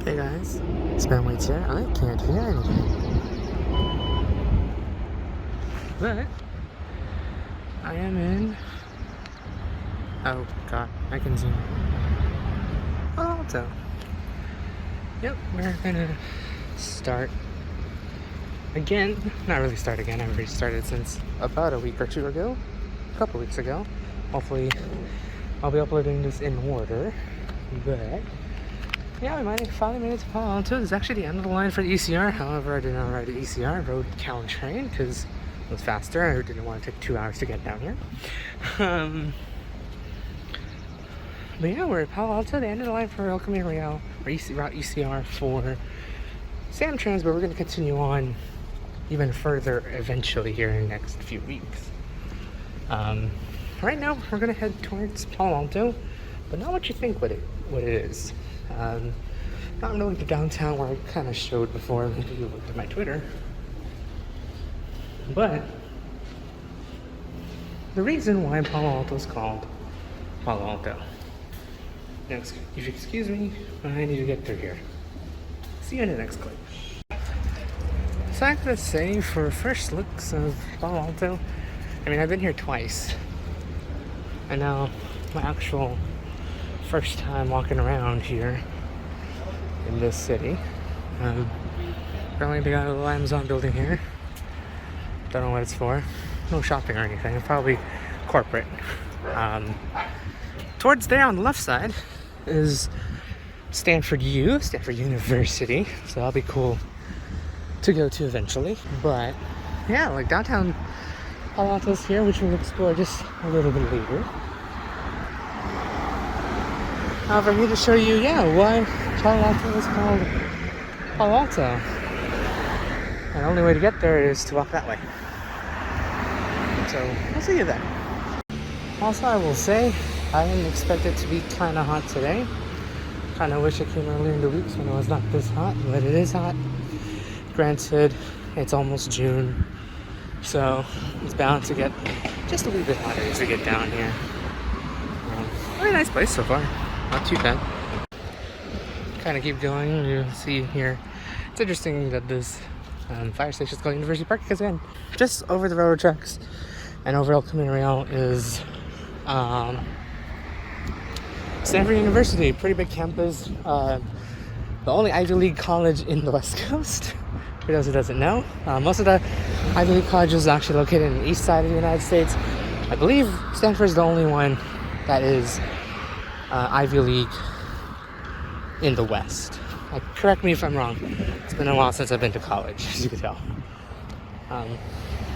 Hey guys, spam waits here. I can't hear anything. But I am in. Oh god, I can zoom. Palo Alto. Yep, we're gonna start again. Not really start again. I've already started since about a week or two ago. A couple weeks ago. Hopefully, I'll be uploading this in order. But yeah, we finally made it to Palo Alto. This is actually the end of the line for the ECR. However, I did not ride the ECR. I rode Caltrain because it was faster. I didn't want to take 2 hours to get down here. But yeah, we're at Palo Alto, the end of the line for El Camino Real, or Route ECR for Samtrans, but we're going to continue on even further eventually here in the next few weeks. Right now, we're going to head towards Palo Alto, but not what you think what it is. Not really the downtown where I kind of showed before if you looked at my Twitter. But the reason why Palo Alto is called Palo Alto. Now, if you excuse me, I need to get through here. See you in the next clip. So I have to say, for first looks of Palo Alto, I mean, I've been here twice. And now my actual first time walking around here in this city. Apparently they got a little Amazon building here. Don't know what it's for. No shopping or anything. It's probably corporate. Towards there on the left side is Stanford University. So that'll be cool to go to eventually. But yeah, like downtown Palo Alto's here, which we'll explore just a little bit later. However, I'm here to show you, why Palo Alto is called Palo Alto. And the only way to get there is to walk that way. So, we'll see you then. Also, I will say, I didn't expect it to be kind of hot today. Kind of wish it came earlier in the week when it was not this hot, but it is hot. Granted, it's almost June, so it's bound to get just a wee bit hotter as we get down here. Very nice place so far. Not too bad. Kind of keep going. You see here. It's interesting that this fire station is called University Park because again, just over the railroad tracks and over El Camino Real is Stanford University. Pretty big campus. The only Ivy League college in the West Coast. For those who doesn't know, most of the Ivy League colleges are actually located in the east side of the United States. I believe Stanford is the only one that is Ivy League in the West. Correct me if I'm wrong. It's been a while since I've been to college, as you can tell.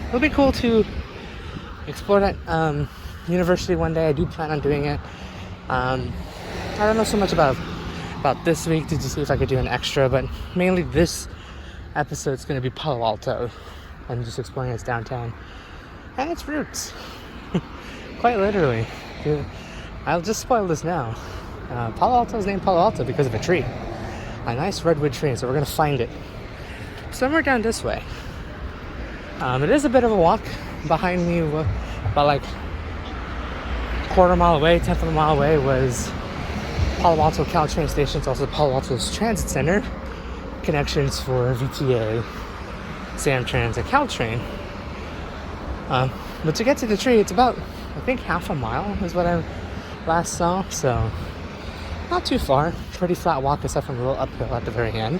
It'll be cool to explore that university one day. I do plan on doing it. I don't know so much about this week to see if I could do an extra, but mainly this episode is going to be Palo Alto and just exploring its downtown and its roots. Quite literally. I'll just spoil this now. Palo Alto is named Palo Alto because of a tree. A nice redwood tree, so we're going to find it somewhere down this way. It is a bit of a walk. Behind me, about like quarter mile away, 10th of a mile away was Palo Alto Caltrain Station. It's also Palo Alto's Transit Center. Connections for VTA, Samtrans, and Caltrain. But to get to the tree, it's about, I think, half a mile is what I last saw, so not too far. Pretty flat walk except for a little uphill at the very end.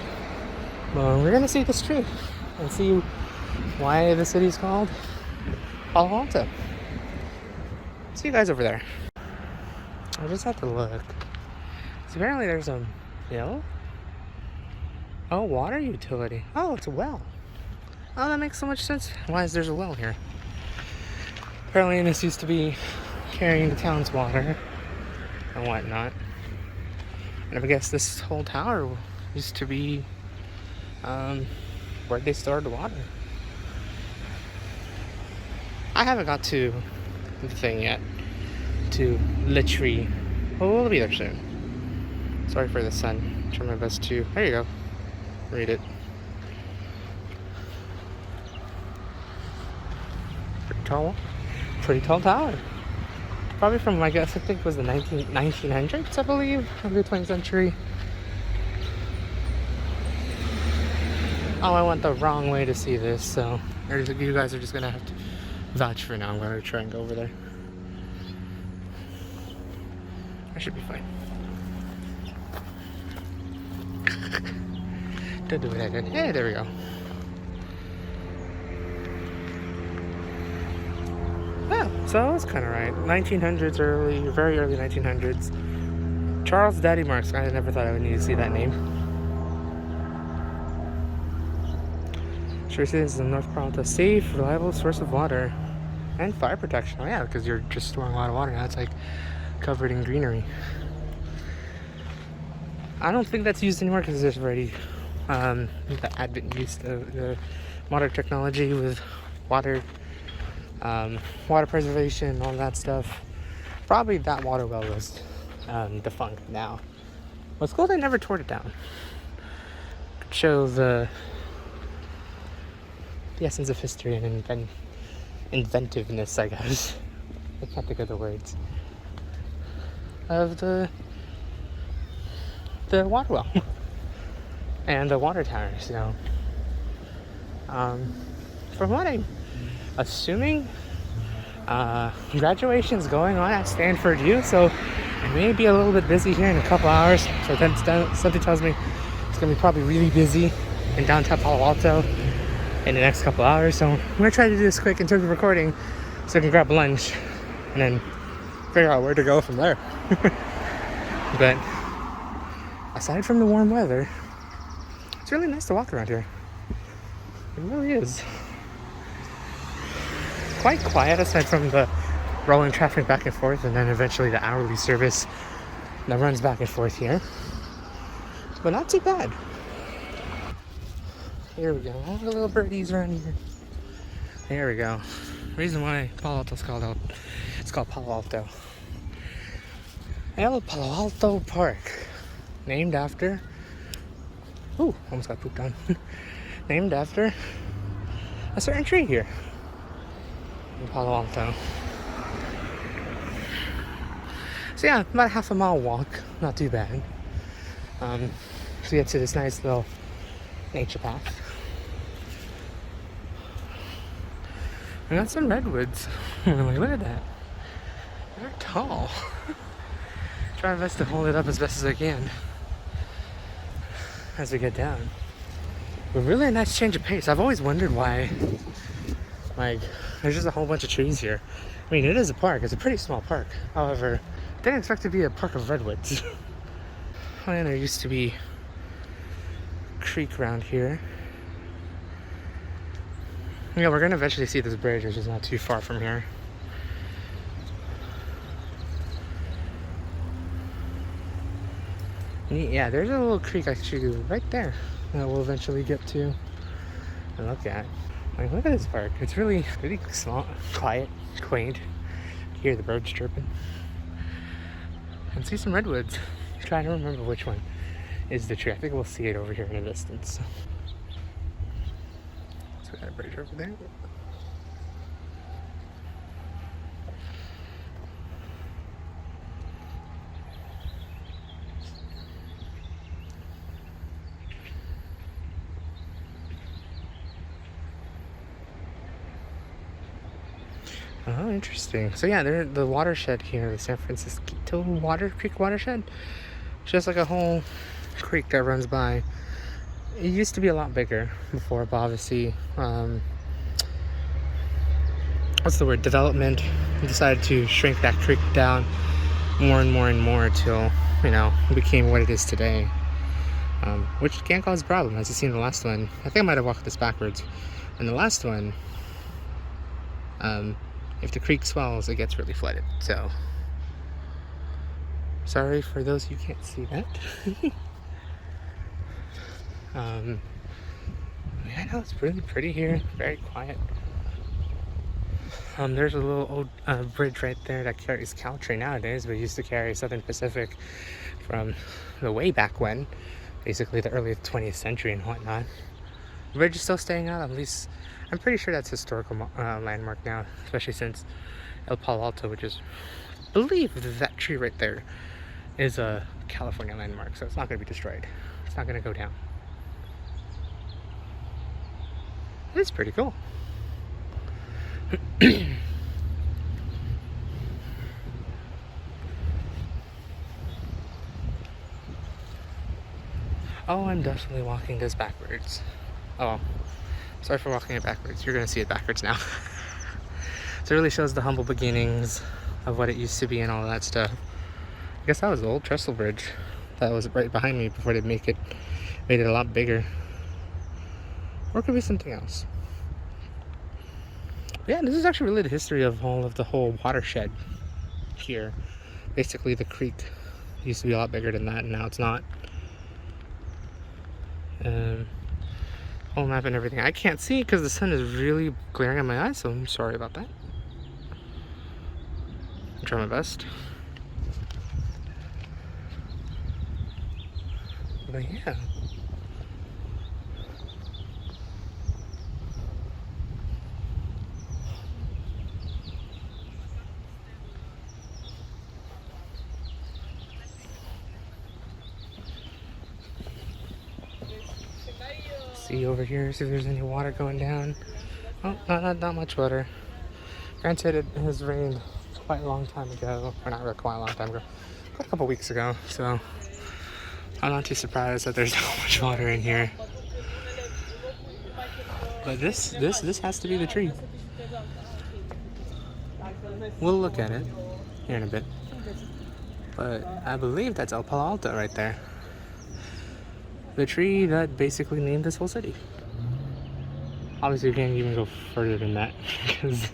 But we're gonna see this tree and see why the city's called Palo Alto. See you guys over there. I just have to look. So apparently there's a hill. Oh, water utility. Oh, it's a well. Oh, that makes so much sense. Why is there a well here? Apparently this used to be carrying the town's water and whatnot. And I guess this whole tower used to be where they stored the water. I haven't got to the thing yet. To the tree. Oh, we'll be there soon. Sorry for the sun. Try my best to. There you go. Read it. Pretty tall tower. Probably from, I guess, I think it was the 1900s, I believe, of the 20th century. Oh, I went the wrong way to see this, so you guys are just gonna have to vouch for now. I'm gonna try and go over there. I should be fine. Don't do what I did. Hey, there we go. Yeah, so I was kind of right. 1900s, very early 1900s. Charles Daddy Marks. I never thought I would need to see that name. Sure, citizens of North Palo Alto, safe, reliable source of water and fire protection. Oh yeah, because you're just storing a lot of water now. It's like covered in greenery. I don't think that's used anymore because there's already the advent use of the modern technology with water, water preservation, all that stuff. Probably that water well was defunct now. Well, it's cool they never tore it down. Could show the essence of history and inventiveness, I guess. I can't think of the words. Of the water well and the water tower. So, from what I'm assuming, graduation's going on at Stanford U, so I may be a little bit busy here in a couple hours. So then something tells me it's gonna be probably really busy in downtown Palo Alto in the next couple hours. So I'm gonna try to do this quick in terms of recording, so I can grab lunch and then figure out where to go from there. But aside from the warm weather, it's really nice to walk around here. It really is. Quite quiet aside from the rolling traffic back and forth, and then eventually the hourly service that runs back and forth here. But not too bad. Here we go. All the little birdies around here. There we go. Reason why Palo Alto's it's called Palo Alto. El Palo Alto Park. Named after, ooh, almost got pooped on. Named after a certain tree here in Palo Alto. So yeah, about a half a mile walk, not too bad. To get to this nice little nature path. I got some redwoods. Like, look at that. They're tall. Try my best to hold it up as best as I can as we get down. But really a nice change of pace. I've always wondered why, like, there's just a whole bunch of trees here. I mean, it is a park. It's a pretty small park. However, I didn't expect it to be a park of redwoods. Oh, and there used to be a creek around here. Yeah, we're gonna eventually see this bridge, which is not too far from here. Yeah, there's a little creek actually right there that we'll eventually get to and look at. Like, look at this park. It's really small, quiet, quaint. You hear the birds chirping. And see some redwoods. I'm trying to remember which one is the tree. I think we'll see it over here in the distance. So we got a bridge over there. Oh, interesting. So yeah, the watershed here, the San Francisco Creek watershed. It's just like a whole creek that runs by. It used to be a lot bigger before, but obviously, what's the word? Development decided to shrink that creek down more and more and more till, it became what it is today. Which can cause a problem, as you see in the last one. I think I might have walked this backwards. In the last one, if the creek swells, it gets really flooded. So, sorry for those who can't see that. I know it's really pretty here, very quiet. There's a little old bridge right there that carries Caltrain nowadays, but it used to carry Southern Pacific from the way back when, basically the early 20th century and whatnot. The bridge is still staying out, at least. I'm pretty sure that's a historical landmark now, especially since El Palo Alto, which is, I believe that tree right there is a California landmark, so it's not going to be destroyed. It's not going to go down. It's pretty cool. Oh, I'm definitely walking this backwards. Oh, sorry for walking it backwards. You're gonna see it backwards now. So it really shows the humble beginnings of what it used to be and all that stuff. I guess that was the old trestle bridge that was right behind me before they made it a lot bigger. Or it could be something else. Yeah, this is actually really the history of all of the whole watershed here. Basically, the creek used to be a lot bigger than that, and now it's not. Whole map and everything. I can't see because the sun is really glaring at my eyes, so I'm sorry about that. I'll try my best. But yeah. See over here, see if there's any water going down. Oh, not much water. Granted, it has rained quite a long time ago, or not really quite a long time ago, quite a couple weeks ago, so I'm not too surprised that there's not much water in here. But this has to be the tree. We'll look at it here in a bit. But I believe that's El Palo Alto right there. The tree that basically named this whole city. Obviously, you can't even go further than that because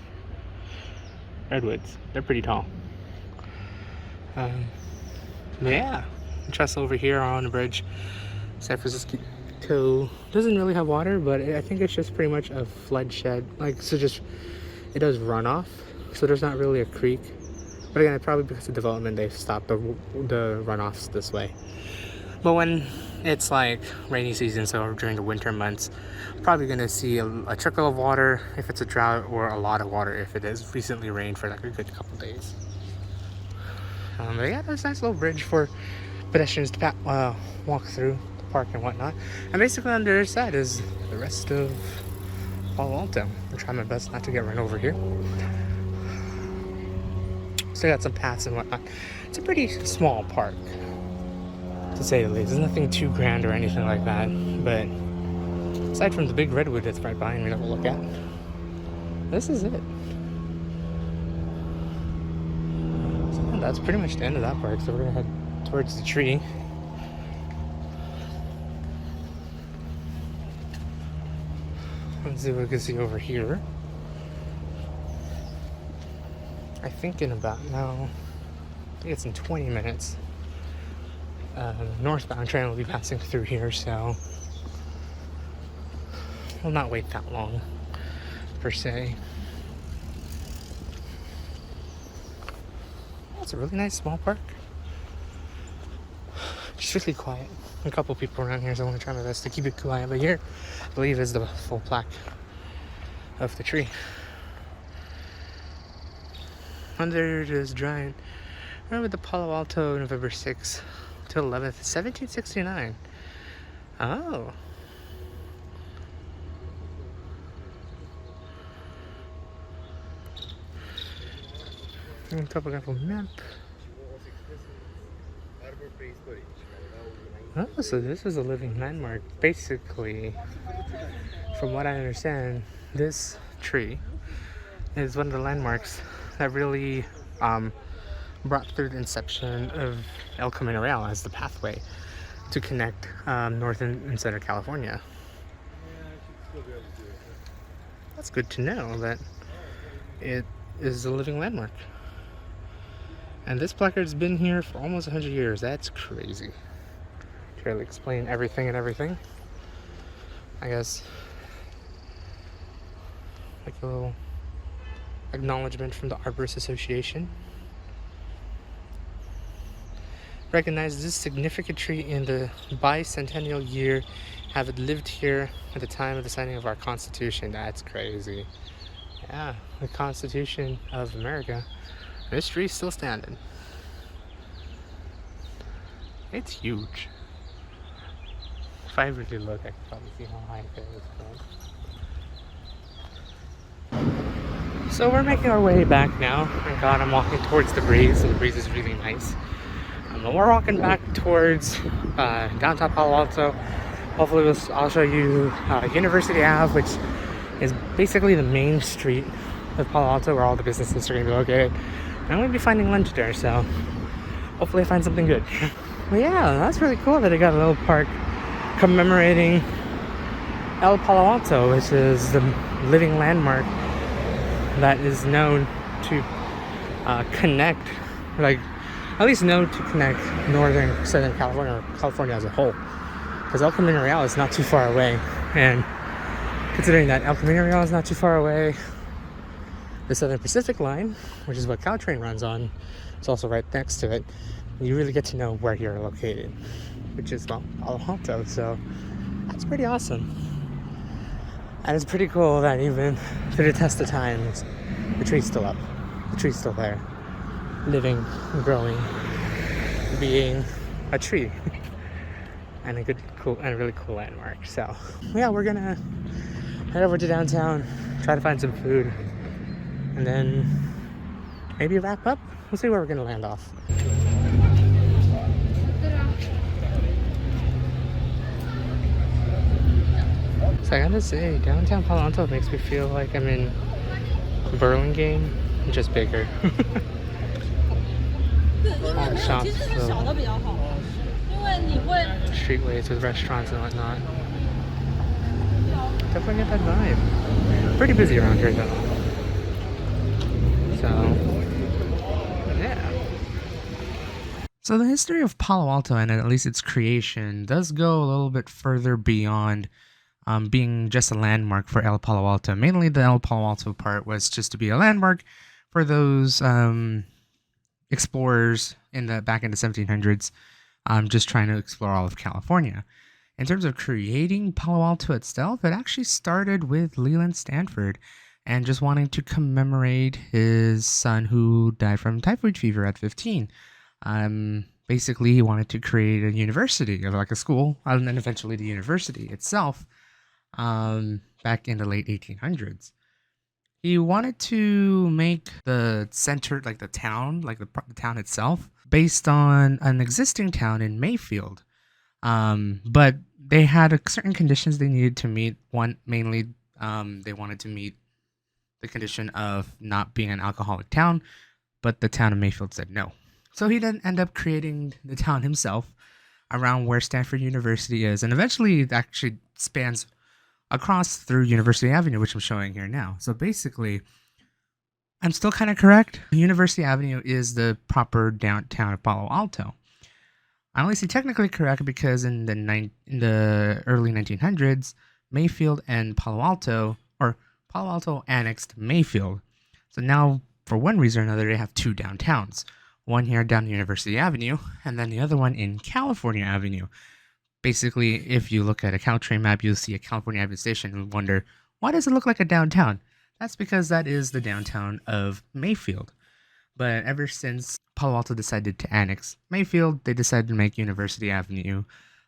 redwoods, they're pretty tall. Yeah, trestle over here on the bridge. San Francisco doesn't really have water, but I think it's just pretty much a flood shed. Like, so just, it does runoff, so there's not really a creek. But again, probably because of development, they've stopped the runoffs this way. But when it's like rainy season, so during the winter months, probably gonna see a trickle of water if it's a drought, or a lot of water if it has recently rained for like a good couple days. But yeah, there's a nice little bridge for pedestrians to walk through the park and whatnot. And basically on the other side is the rest of Palo Alto. I'm trying my best not to get run over here. Still got some paths and whatnot. It's a pretty small park, to say the least. There's nothing too grand or anything like that, but aside from the big redwood that's right behind me that we'll look at, this is it. So that's pretty much the end of that park, so we're gonna head towards the tree. Let's see what we can see over here. I think in about now, I think it's in 20 minutes. Northbound train will be passing through here, so we'll not wait that long, per se. It's a really nice small park. Just really quiet. A couple people around here, so I want to try my best to keep it quiet. But here, I believe, is the full plaque of the tree. Under it is drying. Remember the Palo Alto, November 6th till 11th, 1769. Oh. And a topographical map. Oh, so this is a living landmark. Basically, from what I understand, this tree is one of the landmarks that really brought through the inception of El Camino Real as the pathway to connect North and Southern California. That's good to know that it is a living landmark. And this placard's been here for almost 100 years. That's crazy. To really explain everything and everything. I guess like a little acknowledgement from the Arborist Association. Recognizes this significant tree in the bicentennial year, have it lived here at the time of the signing of our Constitution. That's crazy. Yeah, the Constitution of America. This tree's still standing. It's huge. If I really look, I can probably see how high it is. So we're making our way back now. Thank God I'm walking towards the breeze, and the breeze is really nice. But we're walking back towards downtown Palo Alto. Hopefully I'll show you University Ave, which is basically the main street of Palo Alto where all the businesses are going to be located. And I'm going to be finding lunch there, so hopefully I find something good. But yeah, that's really cool that they got a little park commemorating El Palo Alto, which is the living landmark that is known to connect, like, at least known to connect northern, southern California, or California as a whole. Because El Camino Real is not too far away, and considering that El Camino Real is not too far away, the Southern Pacific Line, which is what Caltrain runs on, is also right next to it. You really get to know where you're located, which is, well, Palo Alto, so that's pretty awesome. And it's pretty cool that even through the test of time, the tree's still up, the tree's still there, living, growing, being a tree. And a really cool landmark. So yeah, we're gonna head over to downtown, try to find some food, and then maybe wrap up. We'll see where we're gonna land off. So I gotta say, downtown Palo Alto makes me feel like I'm in Burlingame, just bigger. All the shops, streetways with restaurants and whatnot. Definitely get that vibe. Pretty busy around here though. So, yeah. So the history of Palo Alto, and at least its creation, does go a little bit further beyond being just a landmark for El Palo Alto. Mainly the El Palo Alto part was just to be a landmark for those explorers back in the 1700s. Just trying to explore all of California. In terms of creating Palo Alto itself, it actually started with Leland Stanford and just wanting to commemorate his son who died from typhoid fever at 15. Basically, he wanted to create a university, or like a school, and then eventually the university itself, back in the late 1800s. He wanted to make the center, like the town, like the town itself, based on an existing town in Mayfield. But they had certain conditions they needed to meet. One, mainly, they wanted to meet the condition of not being an alcoholic town, but the town of Mayfield said no. So he then ended up creating the town himself around where Stanford University is, and eventually it actually spans across through University Avenue, which I'm showing here now. So basically, I'm still kind of correct. University Avenue is the proper downtown of Palo Alto. I only say technically correct because in the early 1900s, Mayfield and Palo Alto, or Palo Alto annexed Mayfield. So now, for one reason or another, they have two downtowns. One here down University Avenue, and then the other one in California Avenue. Basically, if you look at a Caltrain map, you'll see a California Avenue station and wonder, why does it look like a downtown? That's because that is the downtown of Mayfield. But ever since Palo Alto decided to annex Mayfield, they decided to make University Avenue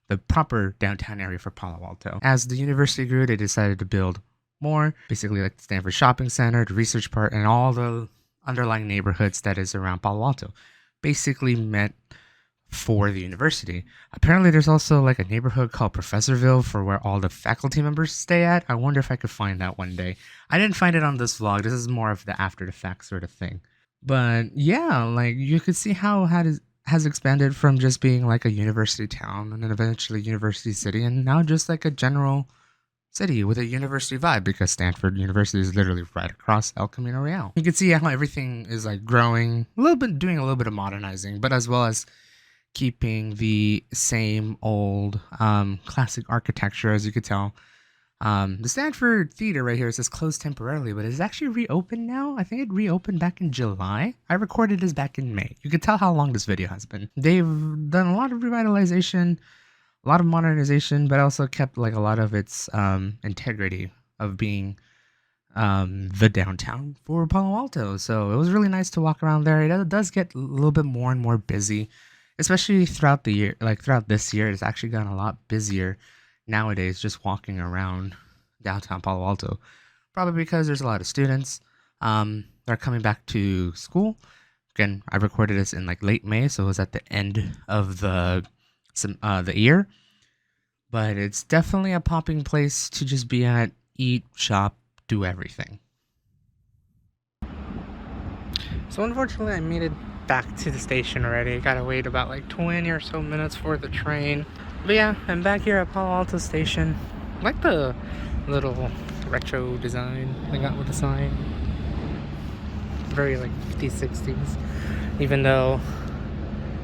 the proper downtown area for Palo Alto. As the university grew, they decided to build more, basically like the Stanford Shopping Center, the research part, and all the underlying neighborhoods that is around Palo Alto. Basically meant for the university. Apparently there's also like a neighborhood called Professorville for where all the faculty members stay at. I wonder if I could find that one day. I didn't find it on this vlog. This is more of the after the fact sort of thing. But yeah, like you could see how it has expanded from just being like a university town and then eventually university city, and now just like a general city with a university vibe, because Stanford University is literally right across El Camino Real. You can see how everything is like growing a little bit, doing a little bit of modernizing, but as well as keeping the same old classic architecture. As you could tell, the Stanford Theater right here says closed temporarily, but it's actually reopened now. I think it reopened back in July. I recorded this back in May. You can tell how long this video has been. They've done a lot of revitalization, a lot of modernization, but also kept like a lot of its integrity of being the downtown for Palo Alto. So it was really nice to walk around there. It does get a little bit more and more busy, especially throughout the year. Like throughout this year, it's actually gotten a lot busier nowadays just walking around downtown Palo Alto. Probably because there's a lot of students. are coming back to school. Again, I recorded this in like late May, so it was at the end of the year. But it's definitely a popping place to just be at, eat, shop, do everything. So unfortunately, I made it back to the station already. Gotta wait about like 20 or so minutes for the train. But yeah, I'm back here at Palo Alto station. I like the little retro design they got with the sign. Very like 50s, 60s. Even though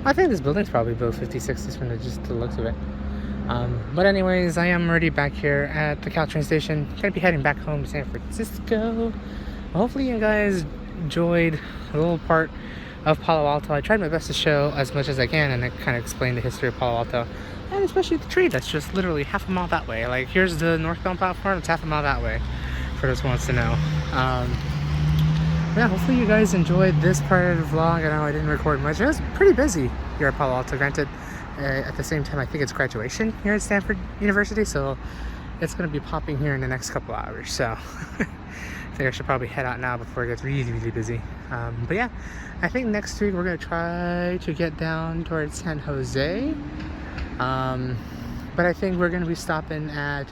I think this building's probably built 50s, 60s from just the looks of it. But anyways, I am already back here at the Caltrain station. Gonna be heading back home to San Francisco. Hopefully you guys enjoyed a little part of Palo Alto. I tried my best to show as much as I can and I kind of explain the history of Palo Alto. And especially the tree that's just literally half a mile that way. Like, here's the northbound platform, it's half a mile that way, for those who wants to know. Yeah, hopefully you guys enjoyed this part of the vlog. I know I didn't record much. It was pretty busy here at Palo Alto. Granted, at the same time, I think it's graduation here at Stanford University, so it's going to be popping here in the next couple hours. So I think I should probably head out now before it gets really, really busy. But yeah, I think next week we're going to try to get down towards San Jose. But I think we're going to be stopping at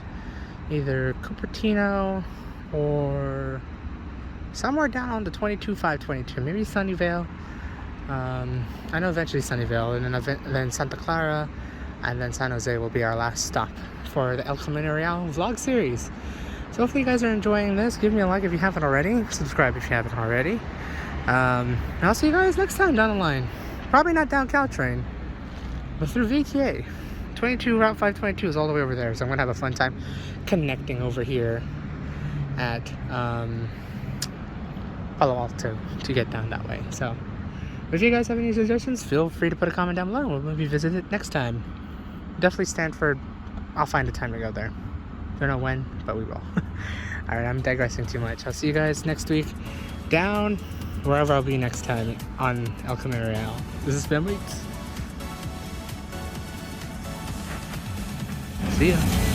either Cupertino or somewhere down on the 22-522, maybe Sunnyvale. I know eventually Sunnyvale, and then Santa Clara, and then San Jose will be our last stop for the El Camino Real vlog series. So hopefully you guys are enjoying this. Give me a like if you haven't already. Subscribe if you haven't already. And I'll see you guys next time down the line. Probably not down Caltrain, but through VTA. 22 Route 522 is all the way over there, so I'm gonna have a fun time connecting over here at Palo Alto to get down that way. So if you guys have any suggestions, feel free to put a comment down below and we'll maybe visit it next time. Definitely Stanford. I'll find a time to go there. Don't know when, but we will. Alright, I'm digressing too much. I'll see you guys next week down wherever I'll be next time on El Camino Real. This is Family. See ya.